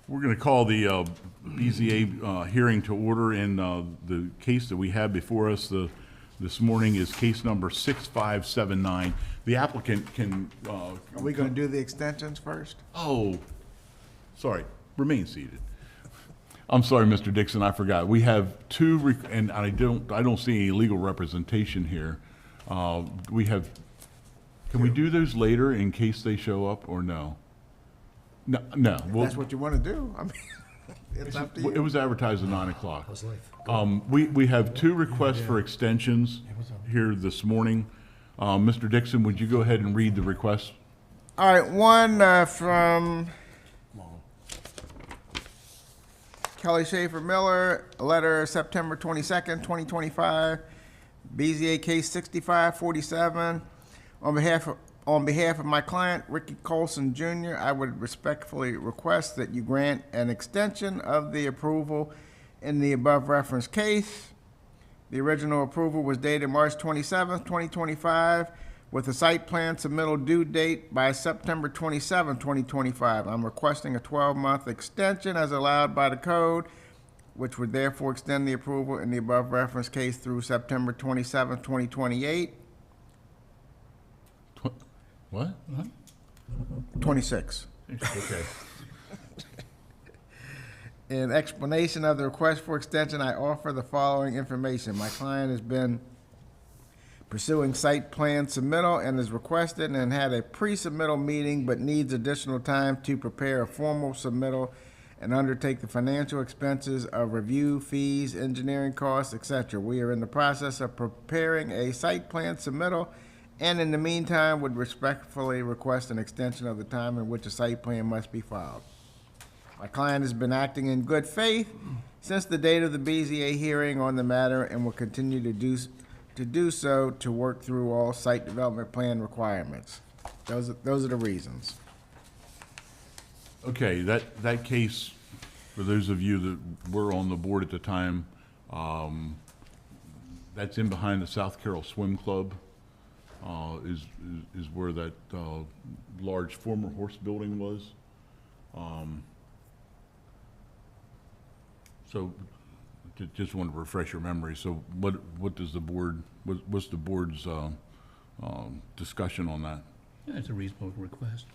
We're going to call the BZA hearing to order, and the case that we have before us this morning is case number 6579. The applicant can... Are we going to do the extensions first? Oh, sorry, remain seated. I'm sorry, Mr. Dixon, I forgot. We have two, and I don't see any legal representation here. We have, can we do those later in case they show up, or no? No, no. Well, That's what you want to do. I mean, it's up to it you. was advertised at 9 o'clock. We have two requests for extensions here this morning. Mr. Dixon, would you go ahead and read the request? All right, one from Kelly Schaefer Miller, a letter September 22nd, 2025, BZA case 6547. On behalf of my client, Ricky Colson Jr., I would respectfully request that you grant an extension of the approval in the above referenced case. The original approval was dated March 27th, 2025, with a site plan submittal due date by September 27, 2025. I'm requesting a 12-month extension as allowed by the code, which would therefore extend the approval in the above referenced case through September 27, 2028. What? 26. Okay. In explanation of the request for extension, I offer the following information. My client has been pursuing site plan submittal and has requested and had a pre-submittal meeting but needs additional time to prepare a formal submittal and undertake the financial expenses of review, fees, engineering costs, etc. We are in the process of preparing a site plan submittal and in the meantime would respectfully request an extension of the time in which a site plan must be filed. My client has been acting in good faith since the date of the BZA hearing on the matter and will continue to do so to work through all site development plan requirements. Those are the reasons. Okay, that case, for those of you that were on the board at the time, that's in behind the South Carroll Swim Club, is where that large former horse building was. So, just want to refresh your memory. So, what does the board? What's the board's discussion on that? Yeah, it's a reasonable request.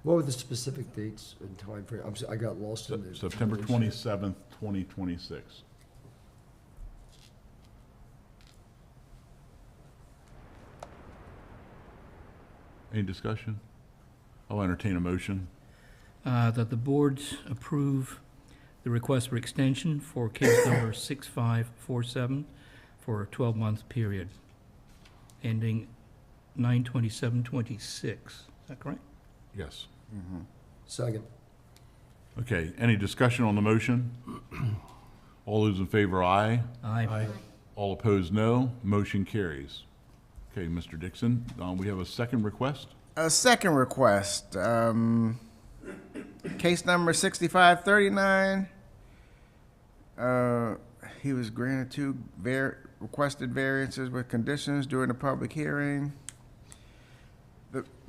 What were the specific dates and time frame? I got lost in the... September 27th, 2026. Any discussion? I'll entertain a motion. That the board approve the request for extension for case number 6547 for a 12-month period, ending 9/27/26. Is that correct? Yes. Second. Okay, any discussion on the motion? All those in favor, aye. Aye. All opposed, no. Motion carries. Okay, Mr. Dixon, we have a second request. A second request, case number 6539. He was granted two requested variances with conditions during the public hearing.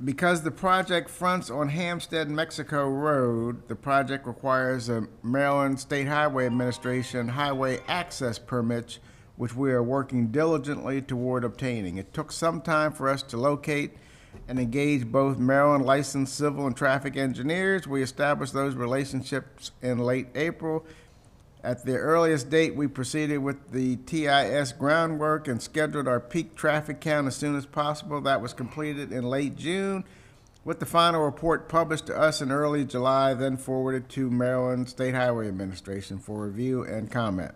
Because the project fronts on Hampstead, Mexico Road, the project requires a Maryland State Highway Administration highway access permit, which we are working diligently toward obtaining. It took some time for us to locate and engage both Maryland licensed civil and traffic engineers. We established those relationships in late April. At the earliest date, we proceeded with the TIS groundwork and scheduled our peak traffic count as soon as possible. That was completed in late June, with the final report published to us in early July, then forwarded to Maryland State Highway Administration for review and comment.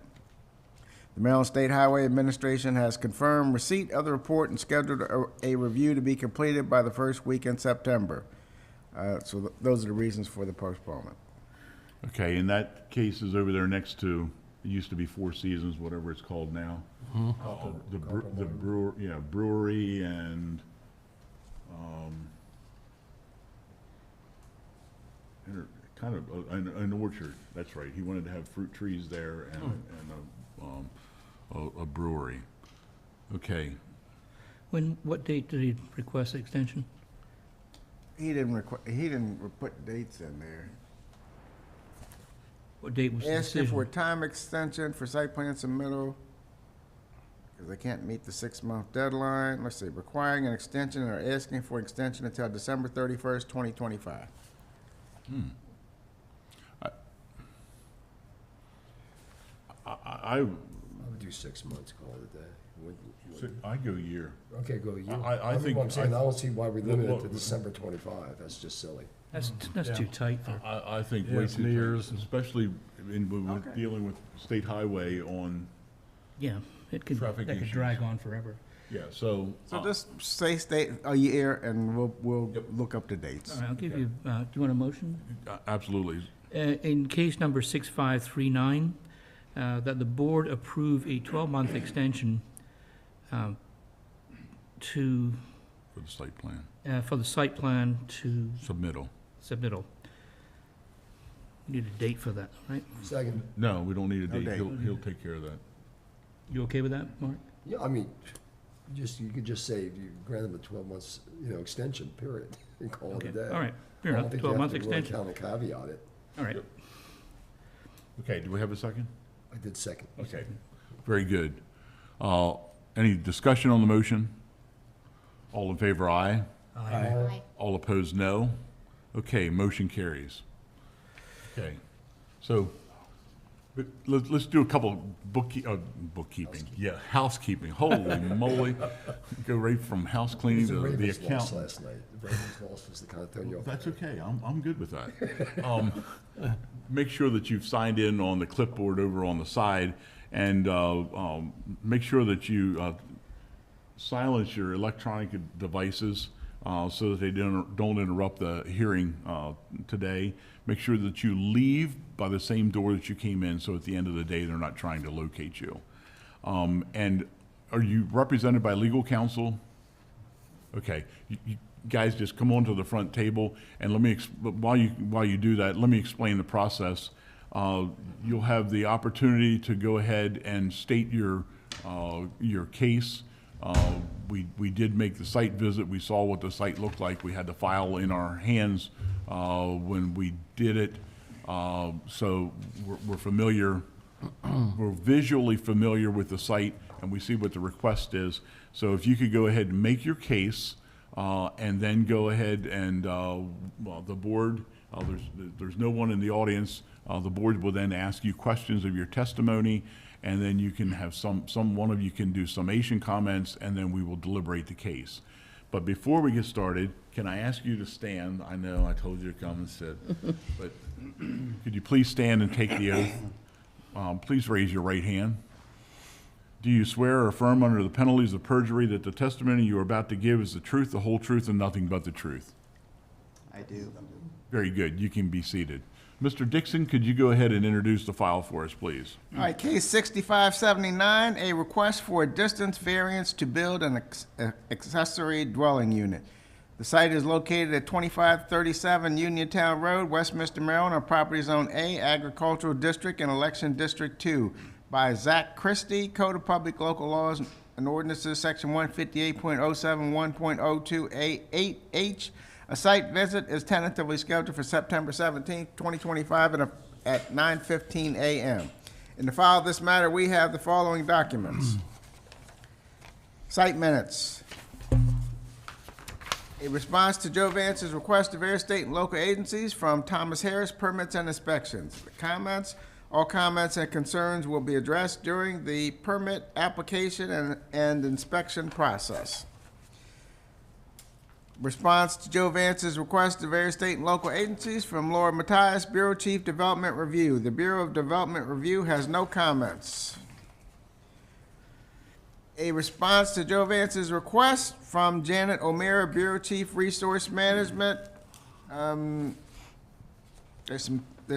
The Maryland State Highway Administration has confirmed receipt of the report and scheduled a review to be completed by the first week in September. So those are the reasons for the postponement. Okay, and that case is over there next to, it used to be Four Seasons, whatever it's called now. The brewery and, kind of an orchard, that's right. He wanted to have fruit trees there and a brewery. Okay, What date did he request extension? He didn't put dates in there. What date was the Asking for a decision? time extension for site plan submittal, because they can't meet the 6-month deadline. Let's see, requiring an extension or asking for extension until December 31st, 2025. I I would do 6 months, call it a day. I go a year. Okay, go a year. I mean, think- what I'm saying, I don't see why we limit it to Look, December 25. That's just silly. That's too tight for, I think Yeah, way it's too New tight, Year's. especially when we're Okay. dealing with state highway on, yeah, that could Traffic drag issues. on forever. yeah, so. So just say state a year, and we'll Yep. look up the dates. All right, I'll give you, do you want a motion? Absolutely. In case number 6539, that the board approve a 12-month extension to, For the site plan, for the site plan to submittal. submittal. Need a date for that, right? Second, No, we don't need a No date. date. He'll take care of that. You okay with that, Mark? yeah, I mean, you could just say, you grant them a 12 months, extension, period, and call it Okay, a day. all right, fair I don't enough, think you have 12-month to really extension. count and caveat it. All right, Yep. Okay, do we have a second? I did second. Okay, very good. Any discussion on the motion? All in favor, aye. Aye. All opposed, no. Okay, motion carries. Okay, so let's do a couple bookkeeping, yeah, housekeeping. Holy moly. Go right from house cleaning The to the Ravens lost account. last night. The Ravens lost was the kind of thing you. That's okay, I'm good with that. Make sure that you've signed in on the clipboard over on the side, and make sure that you silence your electronic devices so that they don't interrupt the hearing today. Make sure that you leave by the same door that you came in, so at the end of the day, they're not trying to locate you. And are you represented by legal counsel? Okay, you guys just come on to the front table, and let me, while you do that, let me explain the process. You'll have the opportunity to go ahead and state your case. We did make the site visit, we saw what the site looked like, we had the file in our hands when we did it. So we're familiar, we're visually familiar with the site, and we see what the request is. So if you could go ahead and make your case, and then go ahead and, well, the board, there's no one in the audience, the board will then ask you questions of your testimony, and then you can have one of you can do summation comments, and then we will deliberate the case. But before we get started, can I ask you to stand? I know I told you to come and sit, but could you please stand and take the oath? Please raise your right hand. Do you swear or affirm under the penalties of perjury that the testimony you are about to give is the truth, the whole truth, and nothing but the truth? I do. Very good. You can be seated. Mr. Dixon, could you go ahead and introduce the file for us, please? All right, case 6579, a request for a distance variance to build an accessory dwelling unit. The site is located at 2537 Uniontown Road, Westminster, Maryland, on Property Zone A, Agricultural District, and Election District 2, by Zach Christie, Code of Public Local Laws and Ordinances, Section 158.071.02A8H. A site visit is tentatively scheduled for September 17, 2025 at 9:15 a.m. In the file of this matter, we have the following documents. Site minutes. A response to Joe Vance's request to various state and local agencies from Thomas Harris, Permits and Inspections. The comments, all comments and concerns will be addressed during the permit application and inspection process. Response to Joe Vance's request to various state and local agencies from Laura Matthias, Bureau Chief Development Review. The Bureau of Development Review has no comments. A response to Joe Vance's request from Janet O'Meara, Bureau Chief Resource Management. There's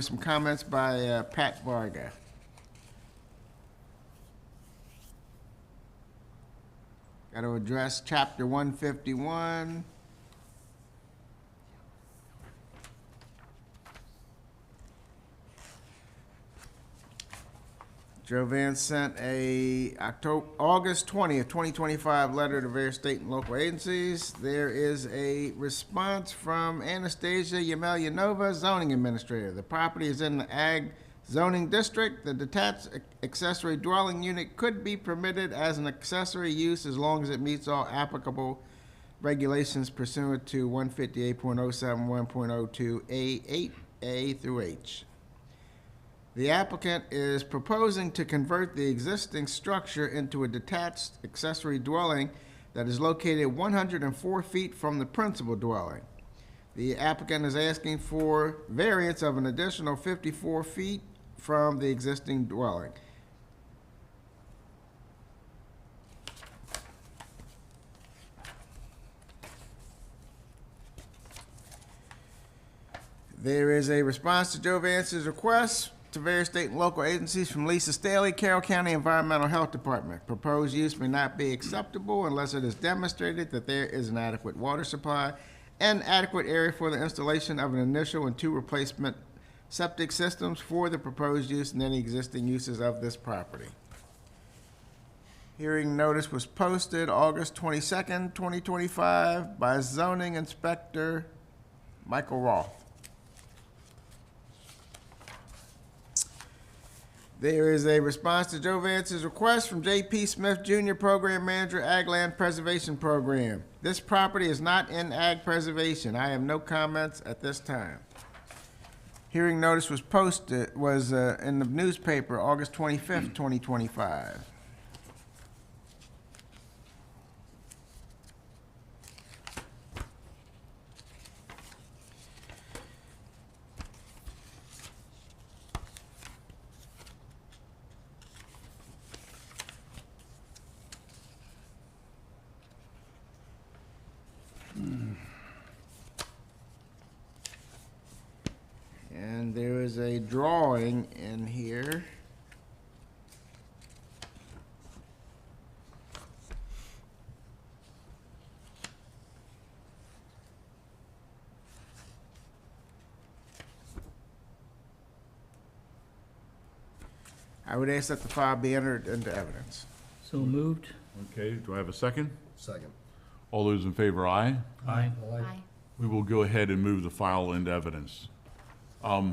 some comments by Pat Varga. Got to address Chapter 151. Joe Vance sent a August 20th, 2025 letter to various state and local agencies. There is a response from Anastasia Yemelyanova, zoning administrator. The property is in the ag zoning district. The detached accessory dwelling unit could be permitted as an accessory use as long as it meets all applicable regulations pursuant to 158.071.02 A8A through H. The applicant is proposing to convert the existing structure into a detached accessory dwelling that is located 104 feet from the principal dwelling. The applicant is asking for variance of an additional 54 feet from the existing dwelling. There is a response to Joe Vance's request to various state and local agencies from Lisa Staley, Carroll County Environmental Health Department. Proposed use may not be acceptable unless it is demonstrated that there is an adequate water supply and adequate area for the installation of an initial and 2 replacement septic systems for the proposed use and any existing uses of this property. Hearing notice was posted August 22nd, 2025 by zoning inspector Michael Roth. There is a response to Joe Vance's request from J.P. Smith Jr., Program Manager, Ag Land Preservation Program. This property is not in ag preservation. I have no comments at this time. Hearing notice was posted, in the newspaper, August 25th, 2025. And there is a drawing in here. I would ask that the file be entered into evidence. So moved. Okay, do I have a second? Second. All those in favor, aye? Aye. Aye. We will go ahead and move the file into evidence. I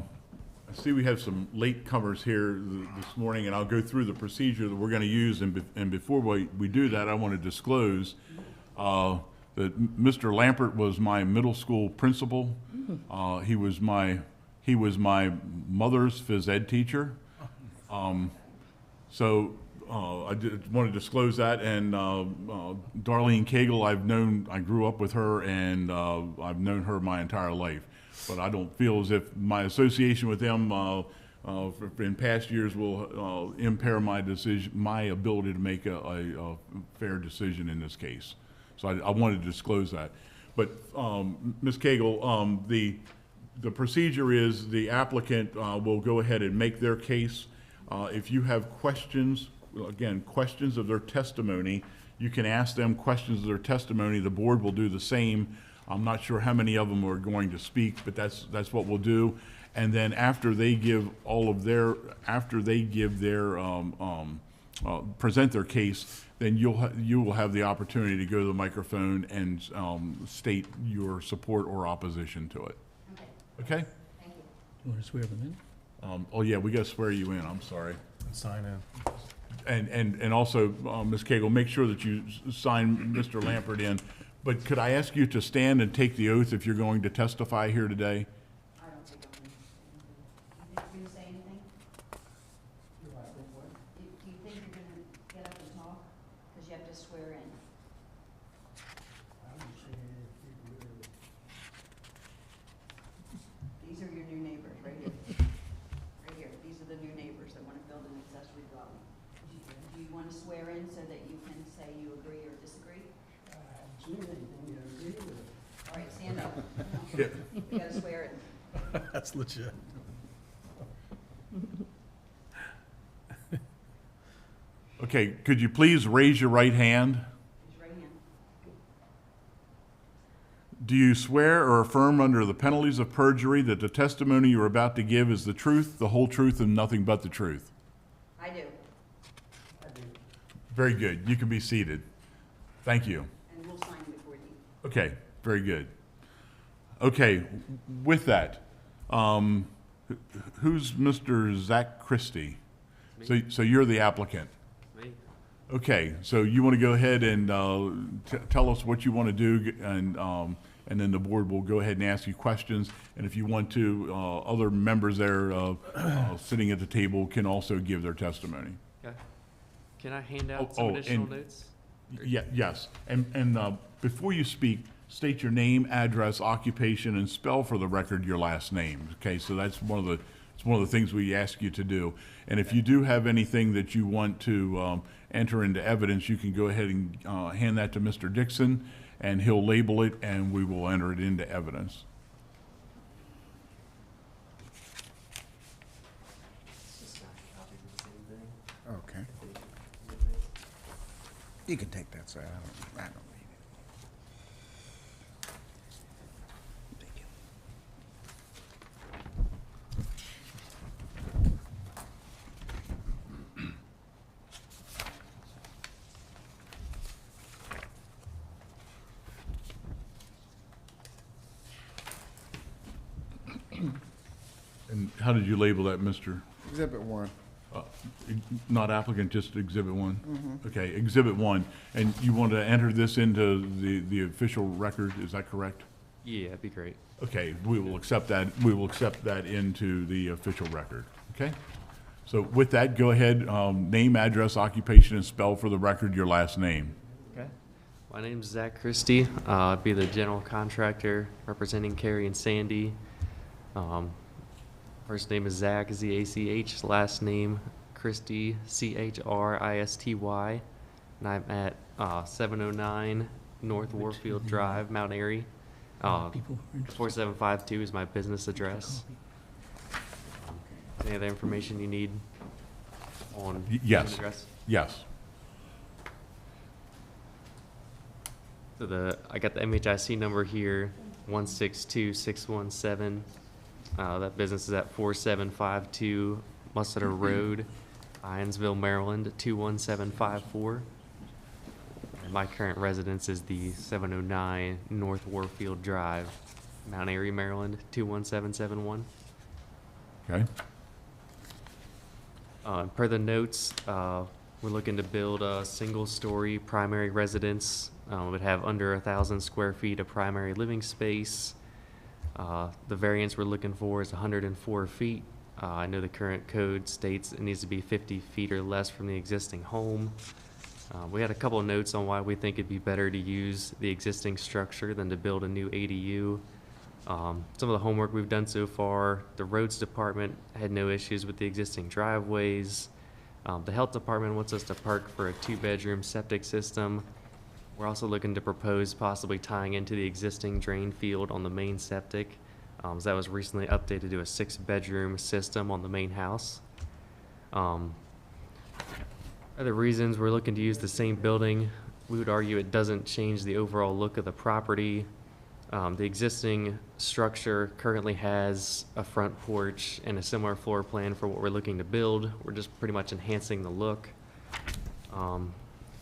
see we have some late comers here this morning, and I'll go through the procedure that we're going to use. And before we do that, I want to disclose that Mr. Lampert was my middle school principal. He was my mother's phys ed teacher. So I want to disclose that. And Darlene Cagle, I grew up with her, and I've known her my entire life. But I don't feel as if my association with them in past years will impair my ability to make a fair decision in this case. So I wanted to disclose that. But Ms. Cagle, the procedure is the applicant will go ahead and make their case. If you have questions, again, questions of their testimony, you can ask them questions of their testimony. The board will do the same. I'm not sure how many of them are going to speak, but that's what we'll do. And then after they give present their case, then you will have the opportunity to go to the microphone and state your support or opposition to it. Okay? Thank you. You want to swear them in? Oh yeah, we got to swear you in. I'm sorry. Sign in. And also, Ms. Cagle, make sure that you sign Mr. Lampert in. But could I ask you to stand and take the oath if you're going to testify here today? I don't think I'm going to say anything. You think you're going to say anything? Do you think you're going to get up and talk? Because you have to swear in. These are your new neighbors, right here. Right here. These are the new neighbors that want to build an accessory dwelling. Do you want to swear in so that you can say you agree or disagree? All right, stand up. Yeah. You got to swear in. That's legit. Okay, could you please raise your right hand? Raise your right hand. Do you swear or affirm under the penalties of perjury that the testimony you are about to give is the truth, the whole truth, and nothing but the truth? I do. Very good. You can be seated. Thank you. And we'll sign before the, Okay, very good. Okay, with that, who's Mr. Zach Christie? So you're the applicant? Me? Okay, so you want to go ahead and tell us what you want to do, and then the board will go ahead and ask you questions. And if you want to, other members there sitting at the table can also give their testimony. Okay. Can I hand out Oh, some oh, additional and- notes? Yeah, yes. And before you speak, state your name, address, occupation, and spell for the record your last name. Okay, so that's it's one of the things we ask you to do. And if you do have anything that you want to enter into evidence, you can go ahead and hand that to Mr. Dixon, and he'll label it, and we will enter it into evidence. Just not copies of the same thing. Okay. You can take that, sir. I don't need it. Thank you. And how did you label that, Mr.? Exhibit 1. Not applicant, just exhibit one? Okay, exhibit one. And you want to enter this into the official record, is that correct? Yeah, that'd be great. Okay, we will accept that into the official record, okay? So with that, go ahead, name, address, occupation, and spell for the record your last name. Okay. My name's Zach Christie. I'd be the general contractor representing Carrie and Sandy. First name is Zach, Z-A-C-H. Last name Christie, C-H-R-I-S-T-Y. And I'm at 709 North Warfield Drive, Mount Airy. People are interested. 4752 is my business address. Any other information you need on Yes. address? Yes. So I got the MHIC number here, 162617. That business is at 4752 Musseter Road, Ionsville, Maryland, 21754. And my current residence is the 709 North Warfield Drive, Mount Airy, Maryland, 21771. Okay, Per the notes, we're looking to build a single-story primary residence. Would have under 1,000 square feet of primary living space. The variance we're looking for is 104 feet. I know the current code states it needs to be 50 feet or less from the existing home. We had a couple of notes on why we think it'd be better to use the existing structure than to build a new ADU. Some of the homework we've done so far, the roads department had no issues with the existing driveways. The health department wants us to park for a 2-bedroom septic system. We're also looking to propose possibly tying into the existing drain field on the main septic. So that was recently updated to a 6-bedroom system on the main house. Other reasons we're looking to use the same building, we would argue it doesn't change the overall look of the property. The existing structure currently has a front porch and a similar floor plan for what we're looking to build. We're just pretty much enhancing the look.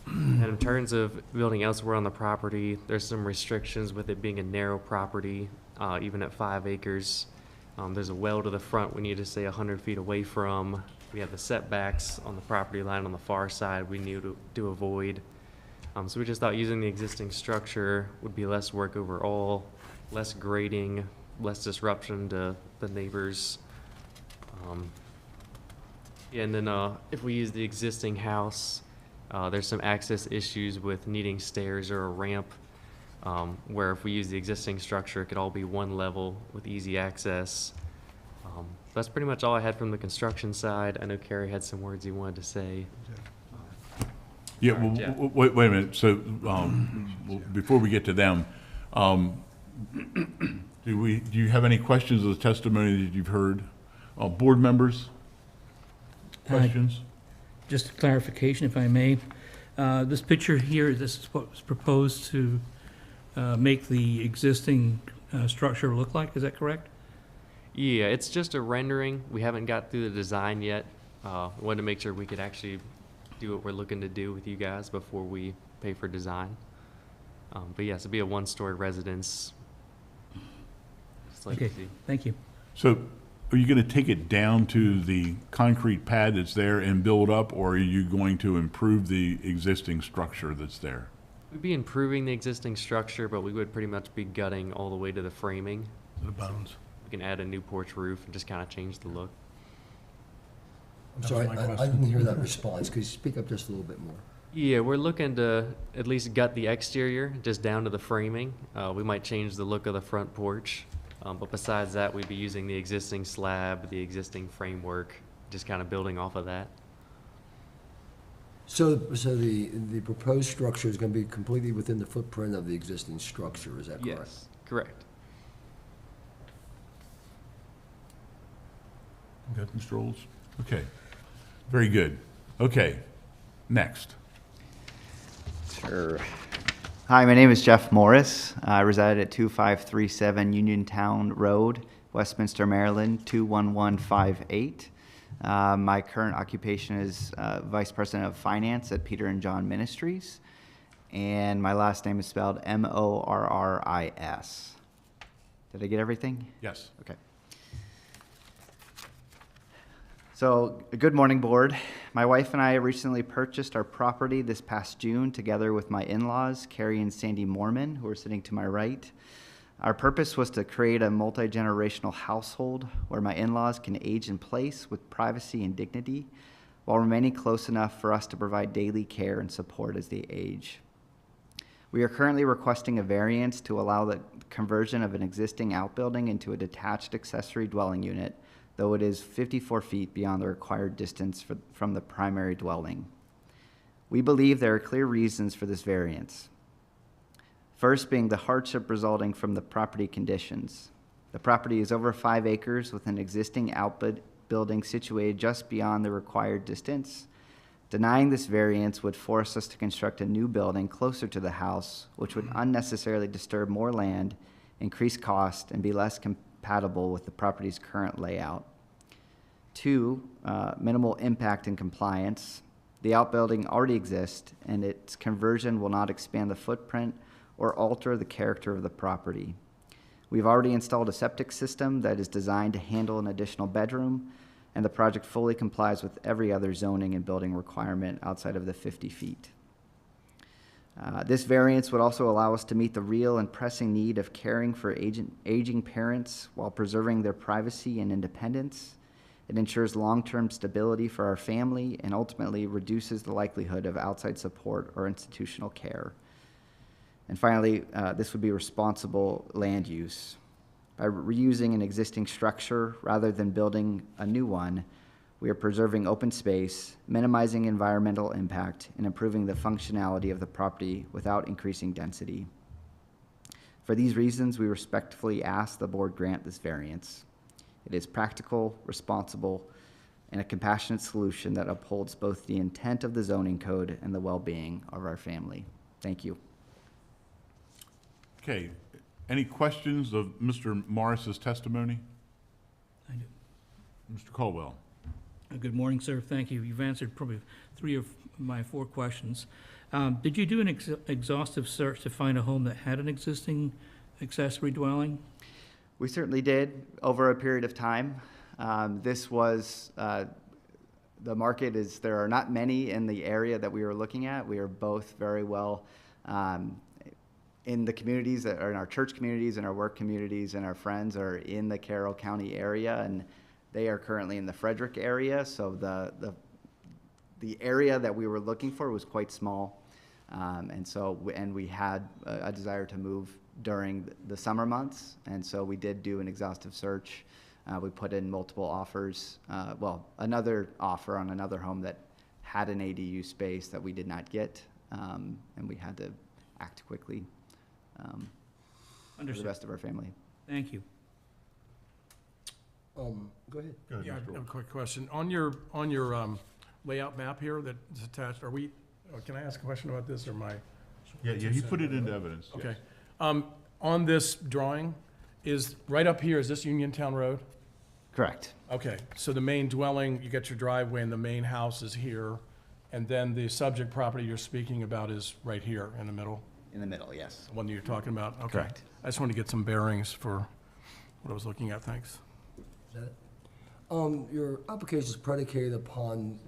And in terms of building elsewhere on the property, there's some restrictions with it being a narrow property, even at 5 acres. There's a well to the front we need to stay 100 feet away from. We have the setbacks on the property line on the far side we need to avoid. So we just thought using the existing structure would be less work overall, less grading, less disruption to the neighbors. Yeah, and then if we use the existing house, there's some access issues with needing stairs or a ramp, where if we use the existing structure, it could all be one level with easy access. That's pretty much all I had from the construction side. I know Carrie had some words he wanted to say. yeah, All right, well, Jeff. wait a minute, so, before we get to them, do you have any questions of the testimony that you've heard? Board members? Questions? Just a clarification, if I may. This picture here, this is what's proposed to make the existing structure look like, is that correct? Yeah, it's just a rendering. We haven't got through the design yet. Wanted to make sure we could actually do what we're looking to do with you guys before we pay for design. But yes, it'd be a one-story residence. Just like Okay, you see. thank you. So are you going to take it down to the concrete pad that's there and build up, or are you going to improve the existing structure that's there? We'd be improving the existing structure, but we would pretty much be gutting all the way to the framing. The bones. We can add a new porch roof and just kind of change the look. I'm That sorry, was my I question. didn't hear that response. Could you speak up just a little bit more? Yeah, we're looking to at least gut the exterior, just down to the framing. We might change the look of the front porch. But besides that, we'd be using the existing slab, the existing framework, just kind of building off of that. So the proposed structure is going to be completely within the footprint of the existing structure, is that correct? Yes, correct. Good, Mr. Olds? Okay, very good. Okay, next. Sure. Hi, my name is Jeff Morris. I reside at 2537 Uniontown Road, Westminster, Maryland, 21158. My current occupation is Vice President of Finance at Peter and John Ministries, and my last name is spelled Morris. Did I get everything? Yes. Okay. So, good morning, board. My wife and I recently purchased our property this past June together with my in-laws, Carrie and Sandy Mormon, who are sitting to my right. Our purpose was to create a multi-generational household where my in-laws can age in place with privacy and dignity while remaining close enough for us to provide daily care and support as they age. We are currently requesting a variance to allow the conversion of an existing outbuilding into a detached accessory dwelling unit, though it is 54 feet beyond the required distance from the primary dwelling. We believe there are clear reasons for this variance. First being the hardship resulting from the property conditions. The property is over 5 acres with an existing outbuilding situated just beyond the required distance. Denying this variance would force us to construct a new building closer to the house, which would unnecessarily disturb more land, increase cost, and be less compatible with the property's current layout. 2, minimal impact and compliance. The outbuilding already exists, and its conversion will not expand the footprint or alter the character of the property. We've already installed a septic system that is designed to handle an additional bedroom, and the project fully complies with every other zoning and building requirement outside of the 50 feet. This variance would also allow us to meet the real and pressing need of caring for aging parents while preserving their privacy and independence. It ensures long-term stability for our family and ultimately reduces the likelihood of outside support or institutional care. And finally, this would be responsible land use. By reusing an existing structure rather than building a new one, we are preserving open space, minimizing environmental impact, and improving the functionality of the property without increasing density. For these reasons, we respectfully ask the board grant this variance. It is practical, responsible, and a compassionate solution that upholds both the intent of the zoning code and the well-being of our family. Thank you. Okay, any questions of Mr. Morris's testimony? I do. Mr. Caldwell? Good morning, sir. Thank you. You've answered probably 3 of my 4 questions. Did you do an exhaustive search to find a home that had an existing accessory dwelling? We certainly did over a period of time. This was, the market is, there are not many in the area that we were looking at. We are both very well in the communities that are in our church communities and our work communities, and our friends are in the Carroll County area, and they are currently in the Frederick area. So the area that we were looking for was quite small. And we had a desire to move during the summer months. And so we did do an exhaustive search. We put in multiple offers, another offer on another home that had an ADU space that we did not get. And we had to act quickly for the Understood. rest of our family. Thank you. Go ahead. Go ahead, Yeah, I Mr. have a Olds. quick question. On your layout map here that's attached, are we, can I ask a question about this, or my? Yeah, he put it into evidence. yes. Okay. On this drawing, is, right up here, is this Uniontown Road? Correct. Okay, so the main dwelling, you got your driveway, and the main house is here, And then the subject property you're speaking about is right here in the middle, In the middle, yes. the one that you're talking about? Okay. Correct. I just wanted to get some bearings for what I was looking at, thanks. Is that it? Your application is predicated upon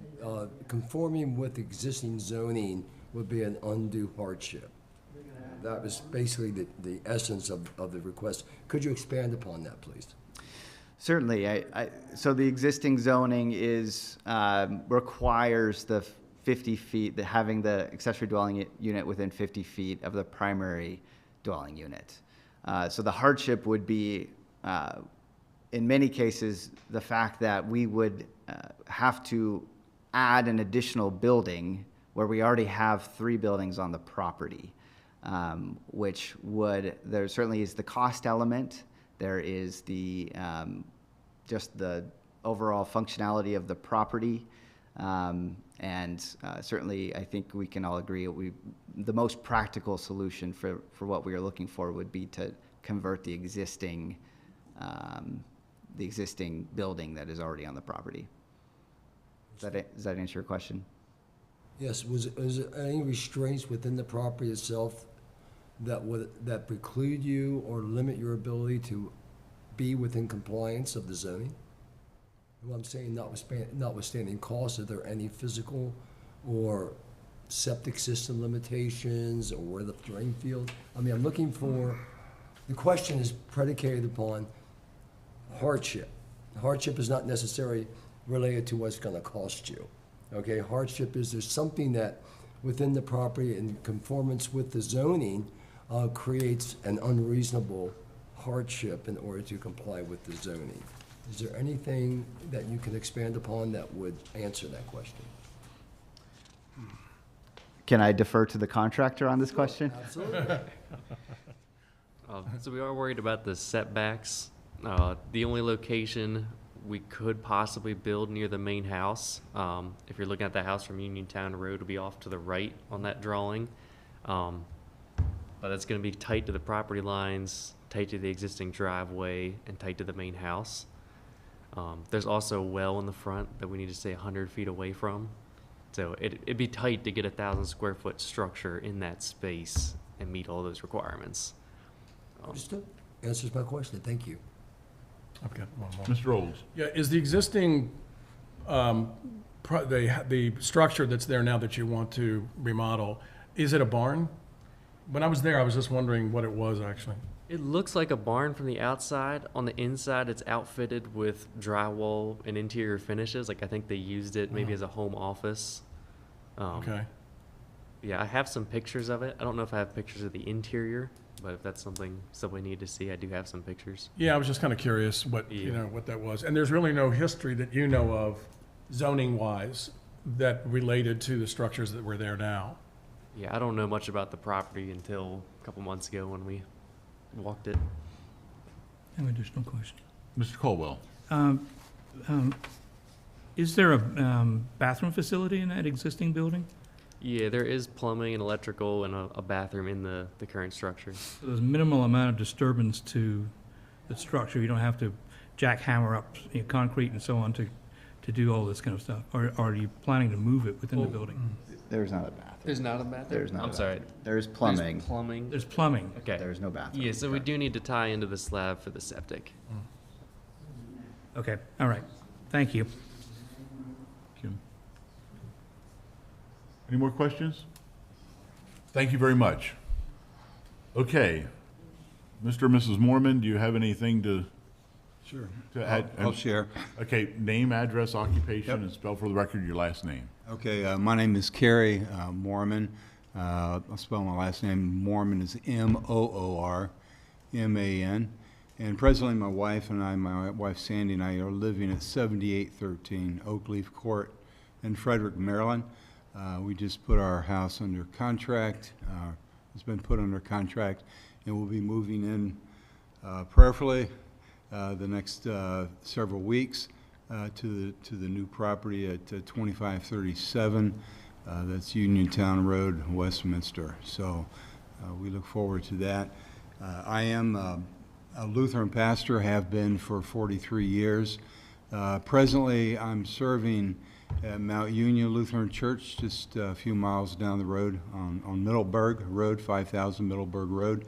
conforming with existing zoning would be an undue hardship. That was basically the essence of the request. Could you expand upon that, please? Certainly. So the existing zoning is, requires the 50 feet, having the accessory dwelling unit within 50 feet of the primary dwelling unit. So the hardship would be, in many cases, the fact that we would have to add an additional building where we already have 3 buildings on the property, which would, there certainly is the cost element, there is the, just the overall functionality of the property, and certainly I think we can all agree the most practical solution for what we are looking for would be to convert the existing building that is already on the property. Does that answer your question? Yes, was there any restraints within the property itself that preclude you or limit your ability to be within compliance of the zoning? Well, I'm saying notwithstanding costs, are there any physical or septic system limitations or where the drain field? I mean, I'm looking for, the question is predicated upon hardship. Hardship is not necessarily related to what's gonna cost you. Okay, hardship is there's something that within the property in conformance with the zoning creates an unreasonable hardship in order to comply with the zoning. Is there anything that you can expand upon that would answer that question? Can I defer to the contractor on this question? Absolutely. So we are worried about the setbacks. The only location we could possibly build near the main house, if you're looking at the house from Uniontown Road, will be off to the right on that drawing. But it's going to be tight to the property lines, tight to the existing driveway, and tight to the main house. There's also a well in the front that we need to stay 100 feet away from. So it'd be tight to get a 1,000 square foot structure in that space and meet all those requirements. Understood. Answers my question. Thank you. I've got one more. Mr. Olds? Yeah, is the existing, the structure that's there now that you want to remodel, is it a barn? When I was there, I was just wondering what it was, actually. It looks like a barn from the outside. On the inside, it's outfitted with drywall and interior finishes. Like, I think they used it maybe as a home office. Okay. Yeah, I have some pictures of it. I don't know if I have pictures of the interior, but if that's something we need to see, I do have some pictures. Yeah, I was just kind of curious what, you know, what that was. And there's really no history that you know of zoning-wise that related to the structures that were there now. Yeah, I don't know much about the property until a couple months ago when we walked it. I have additional questions. Mr. Caldwell? Is there a bathroom facility in that existing building? Yeah, there is plumbing and electrical and a bathroom in the current structure. So there's minimal amount of disturbance to the structure. You don't have to jackhammer up concrete and so on to do all this kind of stuff? Or are you planning to move it within the building? There's not a bathroom. There's not a bathroom? There's not. I'm sorry. There's plumbing. There's plumbing? There's plumbing. Okay. There's no bathroom. Yeah, so we do need to tie into the slab for the septic. Okay, all right. Thank you. Kim? Any more questions? Thank you very much. Okay. Mr. and Mrs. Mormon, do you have anything to add? I'll share. Okay, name, address, occupation, Yep. and spell for the record your last name. Okay, my name is Kerry Mormon. I'll spell my last name. Mormon is M-O-O-R-M-A-N. And presently my wife and I, my wife Sandy and I, are living at 7813 Oakleaf Court in Frederick, Maryland. We just put our house under contract. It's been put under contract, and we'll be moving in prayerfully the next several weeks to the new property at 2537. That's Uniontown Road, Westminster. So we look forward to that. I am a Lutheran pastor, have been for 43 years. Presently, I'm serving at Mount Union Lutheran Church, just a few miles down the road on Middleburg Road, 5000 Middleburg Road.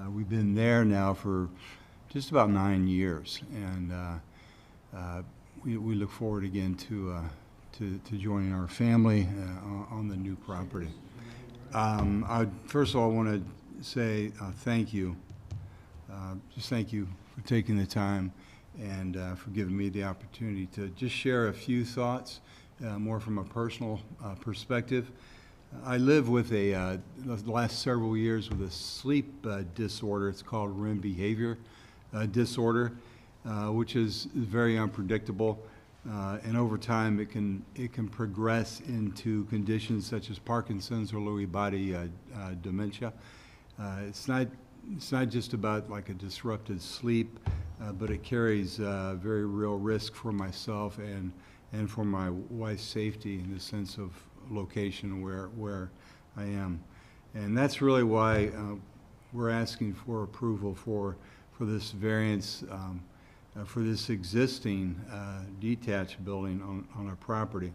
We've been there now for just about 9 years, and we look forward again to joining our family on the new property. First of all, I want to say thank you. Just thank you for taking the time and for giving me the opportunity to just share a few thoughts, more from a personal perspective. I live with the last several years with a sleep disorder. It's called REM behavior disorder, which is very unpredictable, and over time it can progress into conditions such as Parkinson's or Lewy body dementia. It's not just about like a disrupted sleep, but it carries very real risk for myself and for my wife's safety in the sense of location where I am. And that's really why we're asking for approval for this variance for this existing detached building on our property.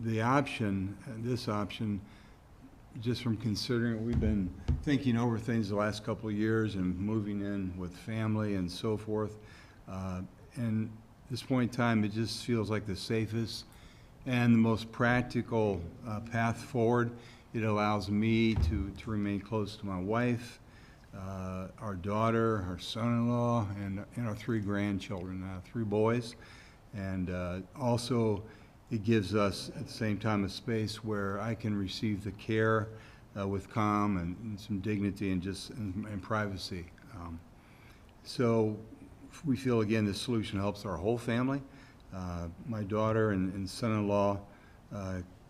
This option, just from considering, we've been thinking over things the last couple of years and moving in with family and so forth. And at this point in time, it just feels like the safest and the most practical path forward. It allows me to remain close to my wife, our daughter, our son-in-law, and our 3 grandchildren, 3 boys. And also, it gives us, at the same time, a space where I can receive the care with calm and some dignity and privacy. So we feel, again, this solution helps our whole family. My daughter and son-in-law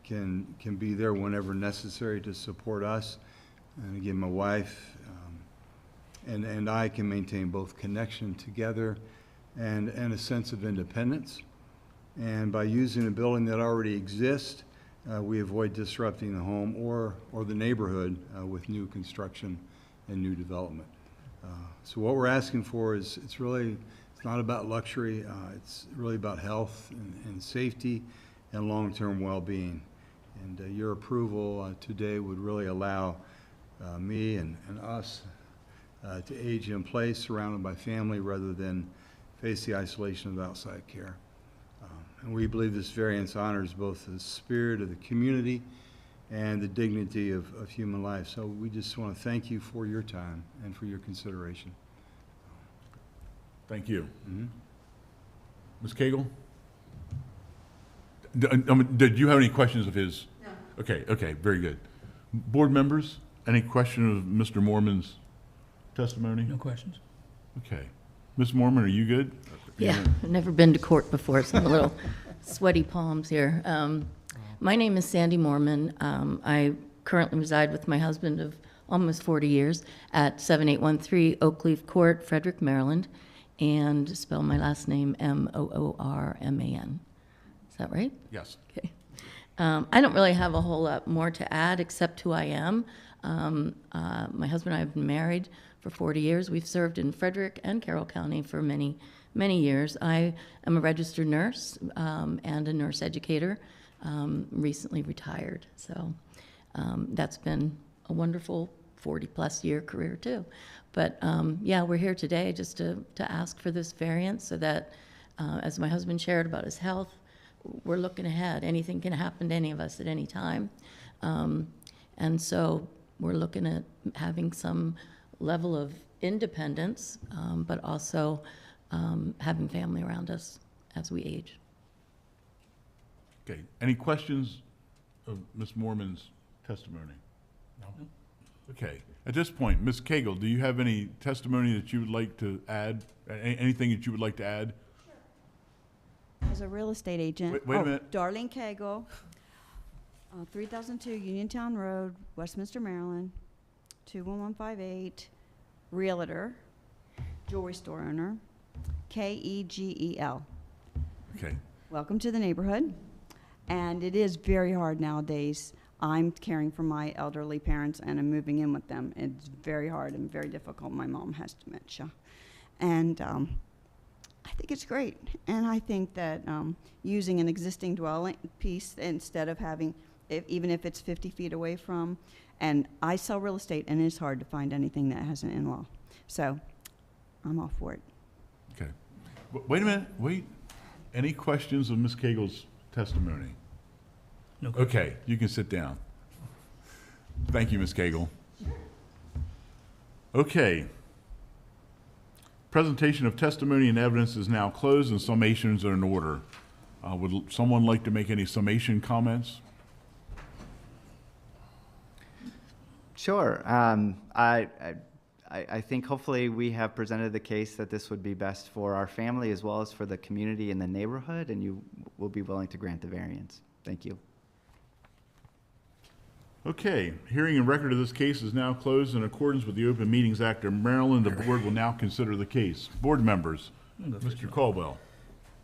can be there whenever necessary to support us. And again, my wife and I can maintain both connection together and a sense of independence. And by using a building that already exists, we avoid disrupting the home or the neighborhood with new construction and new development. So what we're asking for is, it's not about luxury, it's really about health and safety and long-term well-being. And your approval today would really allow me and us to age in place, surrounded by family, rather than face the isolation of outside care. And we believe this variance honors both the spirit of the community and the dignity of human life. So we just want to thank you for your time and for your consideration. Thank you. Mm-hmm. Ms. Cagle? Did you have any questions of his? No. Okay, very good. Board members, any question of Mr. Moorman's testimony? No questions? Okay. Ms. Moorman, are you good? Yeah, I've never been to court before, so I'm a little sweaty palms here. My name is Sandy Moorman. I currently reside with my husband of almost 40 years at 7813 Oakleaf Court, Frederick, Maryland, and spell my last name Moorman. Is that right? Yes. Okay. I don't really have a whole lot more to add except who I am. My husband and I have been married for 40 years. We've served in Frederick and Carroll County for many, many years. I am a registered nurse and a nurse educator, recently retired. So that's been a wonderful 40-plus year career too. But yeah, we're here today just to ask for this variance so that, as my husband shared about his health, we're looking ahead. Anything can happen to any of us at any time. And so we're looking at having some level of independence, but also having family around us as we age. Okay. Any questions of Ms. Moorman's testimony? No. Okay. At this point, Ms. Cagle, do you have any testimony that you would like to add? Anything that you would like to add? As a real estate agent. Wait a minute. Darlene Cagle, 3002 Uniontown Road, Westminster, Maryland, 21158, realtor, jewelry store owner, Kegel. Okay. Welcome to the neighborhood. And it is very hard nowadays. I'm caring for my elderly parents and I'm moving in with them. It's very hard and very difficult. My mom has dementia. And I think it's great. And I think that using an existing dwelling piece instead of having, even if it's 50 feet away from, and I sell real estate, and it's hard to find anything that has an in-law. So I'm all for it. Okay. Wait a minute, wait. Any questions of Ms. Cagle's testimony? No question. Okay, you can sit down. Thank you, Ms. Cagle. Okay. Presentation of testimony and evidence is now closed and summations are in order. Would someone like to make any summation comments? Sure. I think hopefully we have presented the case that this would be best for our family as well as for the community and the neighborhood, and you will be willing to grant the variance. Thank you. Okay, hearing and record of this case is now closed in accordance with the Open Meetings Act of Maryland. The board will now consider the case. Board members, Mr. Caldwell.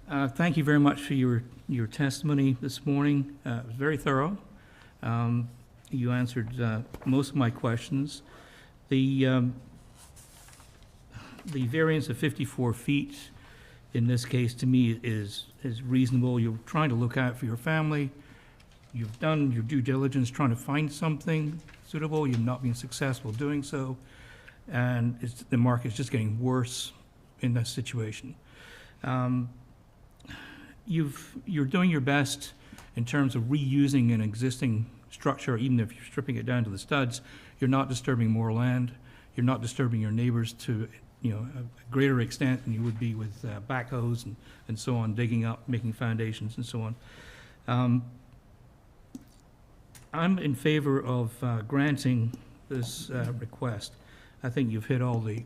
Thank you very much for your testimony this morning. It was very thorough. You answered most of my questions. The variance of 54 feet in this case, to me, is reasonable. You're trying to look out for your family. You've done your due diligence trying to find something suitable. You've not been successful doing so. And the market's just getting worse in this situation. You're doing your best in terms of reusing an existing structure, even if you're stripping it down to the studs. You're not disturbing more land. You're not disturbing your neighbors to a greater extent than you would be with backhoes and so on, digging up, making foundations and so on. I'm in favor of granting this request. I think you've hit all the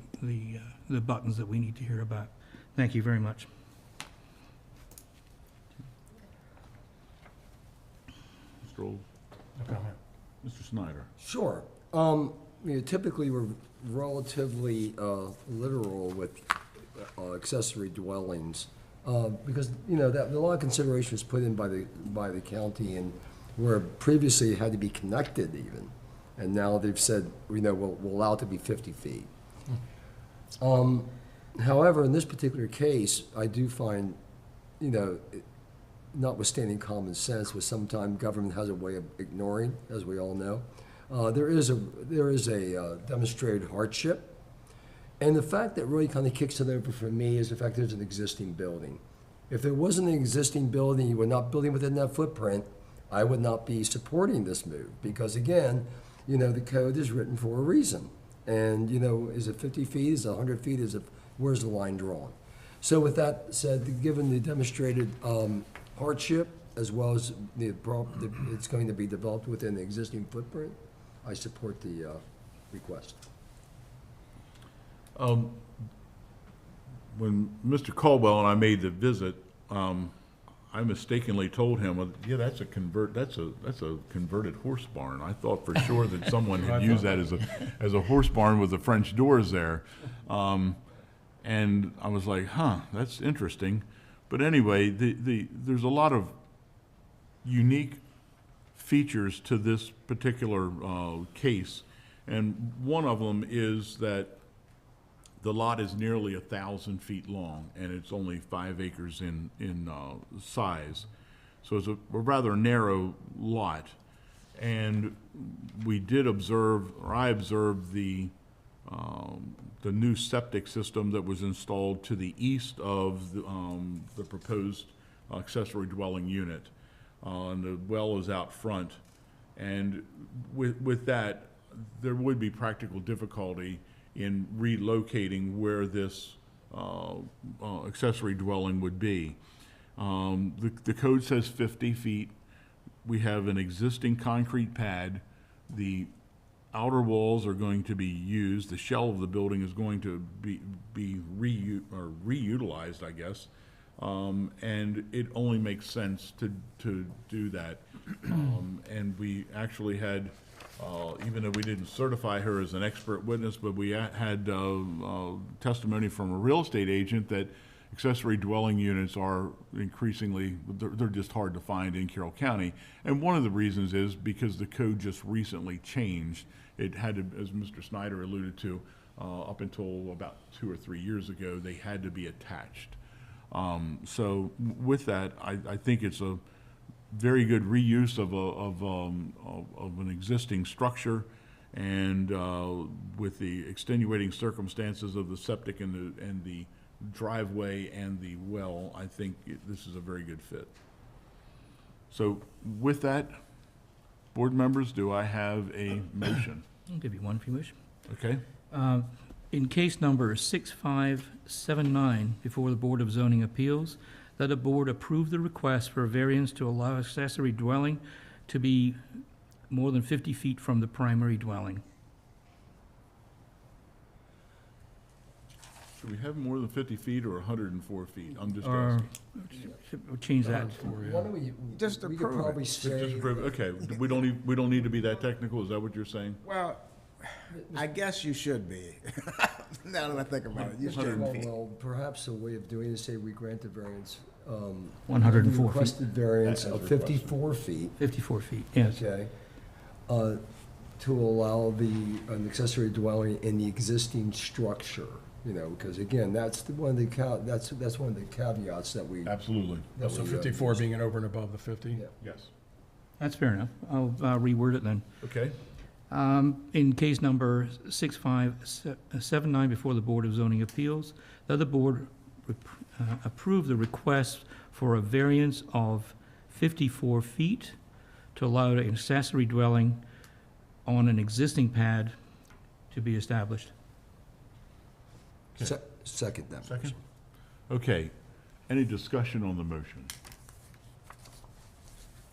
buttons that we need to hear about. Thank you very much. Mr. Old. No comment. Mr. Snyder. Sure. Typically, we're relatively literal with accessory dwellings because that a lot of consideration is put in by the county, and where previously it had to be connected even, and now they've said we'll allow it to be 50 feet. However, in this particular case, I do find notwithstanding common sense, which sometimes government has a way of ignoring, as we all know, there is a demonstrated hardship. And the fact that really kind of kicks it over for me is the fact there's an existing building. If there wasn't an existing building, you were not building within that footprint, I would not be supporting this move. Because again, the code is written for a reason. And, is it 50 feet, is it 100 feet, where's the line drawn? So with that said, given the demonstrated hardship, as well as it's going to be developed within the existing footprint, I support the request. When Mr. Caldwell and I made the visit, I mistakenly told him, well, yeah, that's a converted horse barn. I thought for sure that someone had used that as a horse barn with the French doors there. And I was like, that's interesting. But anyway, there's a lot of unique features to this particular case. And one of them is that the lot is nearly 1,000 feet long, and it's only 5 acres in size. So it's a rather narrow lot. And we did observe, or I observed the new septic system that was installed to the east of the proposed accessory dwelling unit. And the well is out front. And with that, there would be practical difficulty in relocating where this accessory dwelling would be. The code says 50 feet. We have an existing concrete pad. The outer walls are going to be used. The shell of the building is going to be reutilized, I guess. And it only makes sense to do that. And we actually had, even though we didn't certify her as an expert witness, but we had testimony from a real estate agent that accessory dwelling units are increasingly, they're just hard to find in Carroll County. And one of the reasons is because the code just recently changed. It had to, as Mr. Snyder alluded to, up until about 2 or 3 years ago, they had to be attached. So with that, I think it's a very good reuse of an existing structure, and with the extenuating circumstances of the septic and the driveway and the well, I think this is a very good fit. So with that, board members, do I have a motion? I'll give you one if you wish. Okay? In case number 6579 before the Board of Zoning Appeals, that the board approve the request for a variance to allow accessory dwelling to be more than 50 feet from the primary dwelling. Do we have more than 50 feet or 104 feet? I'm just Or, asking. we'll change that. Why don't we, Just we could approve it. probably Just say, approve it. Okay, we don't need to be that technical, is that what you're saying? Well, I guess you should be. Now that I think about it, you should well, be. well, perhaps a way of doing it, say we grant the variance, 104 feet. requested variance As of requested. 54 feet, 54 feet, yes. okay, to allow an accessory dwelling in the existing structure, you know, because again, that's one of the that's one of the caveats that we. Absolutely. that So we, 54 being an over and above the 50? Yeah. Yes. That's fair enough. I'll reword it then. Okay. In case number 6579 before the Board of Zoning Appeals, that the board approve the request for a variance of 54 feet to allow an accessory dwelling on an existing pad to be established. Second that Second? motion. Okay. Any discussion on the motion?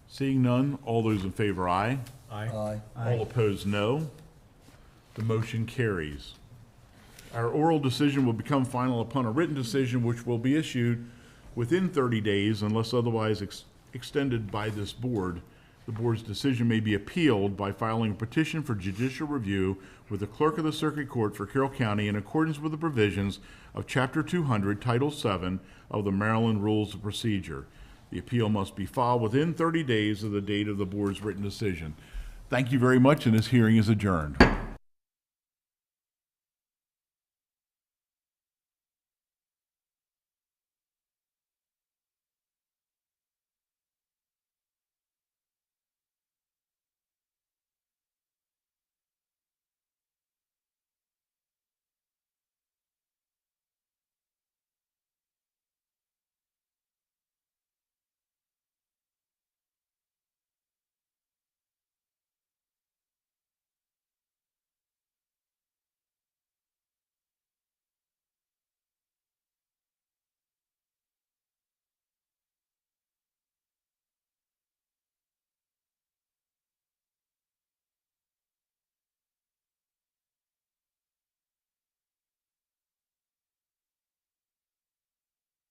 Seeing none, all those in favor, aye. Aye. All opposed, no. The motion carries. Our oral decision will become final upon a written decision which will be issued within 30 days unless otherwise extended by this board. The board's decision may be appealed by filing a petition for judicial review with the clerk of the circuit court for Carroll County in accordance with the provisions of Chapter 200, Title 7 of the Maryland Rules of Procedure. The appeal must be filed within 30 days of the date of the board's written decision. Thank you very much, and this hearing is adjourned.